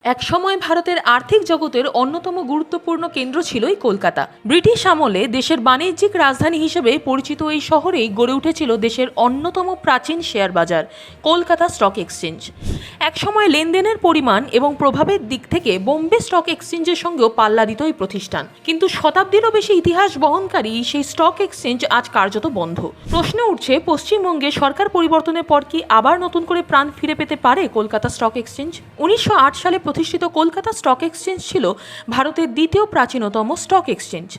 একসময় ভারতের আর্থিক জগতের অন্যতম গুরুত্বপূর্ণ কেন্দ্র ছিল এই কলকাতা। ব্রিটিশ আমলে দেশের বাণিজ্যিক রাজধানী হিসেবে পরিচিত এই শহরেই গড়ে উঠেছিল দেশের অন্যতম প্রাচীন শেয়ার বাজার কলকাতা স্টক এক্সচেঞ্জ। একসময় লেনদেনের পরিমাণ এবং প্রভাবের দিক থেকে বোম্বে স্টক এক্সচেঞ্জের সঙ্গেও পাল্লা দিত এই প্রতিষ্ঠান। কিন্তু শতাব্দীরও বেশি ইতিহাস বহনকারী সেই স্টক এক্সচেঞ্জ আজ কার্যত বন্ধ। প্রশ্ন উঠছে, পশ্চিমবঙ্গে সরকার পরিবর্তনের পর কি আবার নতুন করে প্রাণ ফিরে পেতে পারে কলকাতা স্টক এক্সচেঞ্জ? 1908 সালে প্রতিষ্ঠিত কলকাতা স্টক এক্সচেঞ্জ ছিল ভারতের দ্বিতীয় প্রাচীনতম স্টক এক্সচেঞ্জ।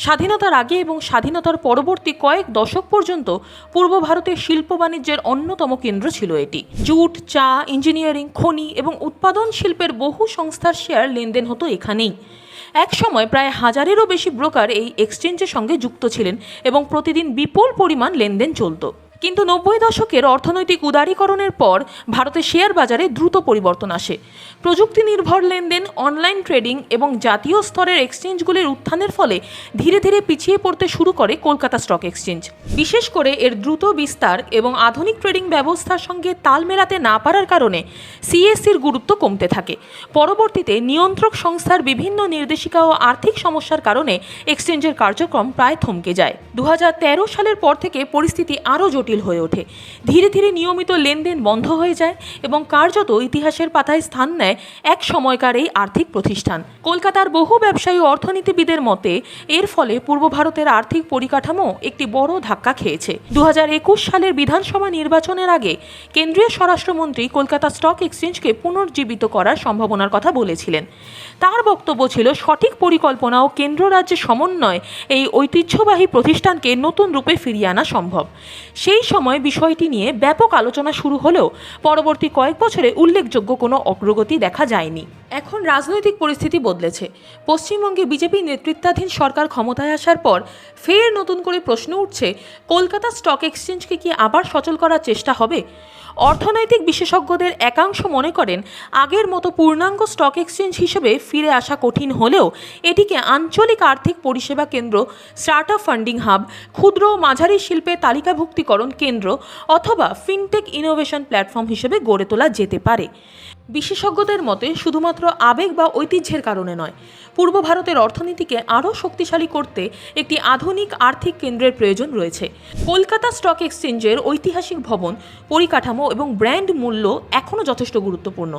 স্বাধীনতার আগে এবং স্বাধীনতার পরবর্তী কয়েক দশক পর্যন্ত পূর্ব ভারতের শিল্প বাণিজ্যের অন্যতম কেন্দ্র ছিল এটি। জুট, চা, ইঞ্জিনিয়ারিং, খনি এবং উৎপাদন শিল্পের বহু সংস্থার শেয়ার লেনদেন হতো এখানেই। এক সময় প্রায় 1000-এরও বেশি ব্রোকার এই এক্সচেঞ্জের সঙ্গে যুক্ত ছিলেন এবং প্রতিদিন বিপুল পরিমাণ লেনদেন চলত। কিন্তু 90 দশকের অর্থনৈতিক উদারীকরণের পর ভারতের শেয়ার বাজারে দ্রুত পরিবর্তন আসে। প্রযুক্তি নির্ভর লেনদেন, অনলাইন ট্রেডিং এবং জাতীয় স্তরের এক্সচেঞ্জগুলির উত্থানের ফলে ধীরে ধীরে পিছিয়ে পড়তে শুরু করে কলকাতা স্টক এক্সচেঞ্জ। বিশেষ করে এর দ্রুত বিস্তার এবং আধুনিক ট্রেডিং ব্যবস্থার সঙ্গে তাল মেলাতে না পারার কারণে সিএসসির গুরুত্ব কমতে থাকে। পরবর্তীতে নিয়ন্ত্রক সংস্থার বিভিন্ন নির্দেশিকা ও আর্থিক সমস্যার কারণে এক্সচেঞ্জের কার্যক্রম প্রায় থমকে যায়। 2013 সালের পর থেকে পরিস্থিতি আরও জটিল হয়ে ওঠে। ধীরে ধীরে নিয়মিত লেনদেন বন্ধ হয়ে যায় এবং কার্যত ইতিহাসের পাতায় স্থান নেয় এক সময়কার এই আর্থিক প্রতিষ্ঠান। কলকাতার বহু ব্যবসায়ী ও অর্থনীতিবিদের মতে এর ফলে পূর্ব ভারতের আর্থিক পরিকাঠামো একটি বড় ধাক্কা খেয়েছে। 2021 সালের বিধানসভা নির্বাচনের আগে কেন্দ্রীয় স্বরাষ্ট্রমন্ত্রী কলকাতা স্টক এক্সচেঞ্জকে পুনর্জীবিত করার সম্ভাবনার কথা বলেছিলেন। তার বক্তব্য ছিল, সঠিক পরিকল্পনা ও কেন্দ্র রাজ্যের সমন্বয় এই ঐতিহ্যবাহী প্রতিষ্ঠানকে নতুন রূপে ফিরিয়ে আনা সম্ভব। সেই সময় বিষয়টি নিয়ে ব্যাপক আলোচনা শুরু হলেও পরবর্তী কয়েক বছরে উল্লেখযোগ্য কোনো অগ্রগতি দেখা যায়নি। এখন রাজনৈতিক পরিস্থিতি বদলেছে। পশ্চিমবঙ্গে বিজেপি নেতৃত্বাধীন সরকার ক্ষমতায় আসার পর ফের নতুন করে প্রশ্ন উঠছে, কলকাতা স্টক এক্সচেঞ্জকে কি আবার সচল করার চেষ্টা হবে? অর্থনৈতিক বিশেষজ্ঞদের একাংশ মনে করেন, আগের মতো পূর্ণাঙ্গ স্টক এক্সচেঞ্জ হিসেবে ফিরে আসা কঠিন হলেও এটিকে আঞ্চলিক আর্থিক পরিষেবা কেন্দ্র, স্টার্টআপ ফান্ডিং হাব, ক্ষুদ্র ও মাঝারি শিল্পে তালিকাভুক্তিকরণ কেন্দ্র অথবা ফিনটেক ইনোভেশন প্ল্যাটফর্ম হিসেবে গড়ে তোলা যেতে পারে। বিশেষজ্ঞদের মতে শুধুমাত্র আবেগ বা ঐতিহ্যের কারণে নয়, পূর্ব ভারতের অর্থনীতিকে আরও শক্তিশালী করতে একটি আধুনিক আর্থিক কেন্দ্রের প্রয়োজন রয়েছে। কলকাতা স্টক এক্সচেঞ্জের ঐতিহাসিক ভবন, পরিকাঠামো এবং ব্র্যান্ড মূল্য এখনও যথেষ্ট গুরুত্বপূর্ণ।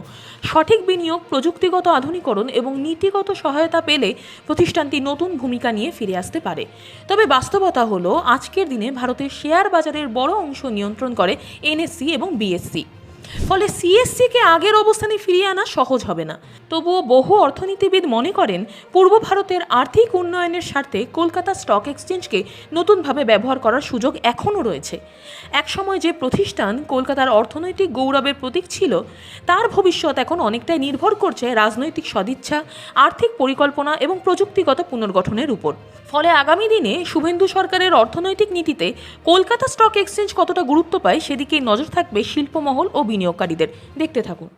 সঠিক বিনিয়োগ, প্রযুক্তিগত আধুনিকরণ এবং নীতিগত সহায়তা পেলে প্রতিষ্ঠানটি নতুন ভূমিকা নিয়ে ফিরে আসতে পারে। তবে বাস্তবতা হলো, আজকের দিনে ভারতের শেয়ার বাজারের বড় অংশ নিয়ন্ত্রণ করে এনএসসি এবং বিএসসি। ফলে সিএসসিকে আগের অবস্থানে ফিরিয়ে আনা সহজ হবে না। তবুও বহু অর্থনীতিবিদ মনে করেন, পূর্ব ভারতের আর্থিক উন্নয়নের স্বার্থে কলকাতা স্টক এক্সচেঞ্জকে নতুনভাবে ব্যবহার করার সুযোগ এখনও রয়েছে। একসময় যে প্রতিষ্ঠান কলকাতার অর্থনৈতিক গৌরবের প্রতীক ছিল, তার ভবিষ্যৎ এখন অনেকটাই নির্ভর করছে রাজনৈতিক সদিচ্ছা, আর্থিক পরিকল্পনা এবং প্রযুক্তিগত পুনর্গঠনের উপর। ফলে আগামী দিনে শুভেন্দু সরকারের অর্থনৈতিক নীতিতে কলকাতা স্টক এক্সচেঞ্জ কতটা গুরুত্ব পায় সেদিকেই নজর থাকবে শিল্পমহল ও বিনিয়োগকারীদের। দেখতে থাকুন।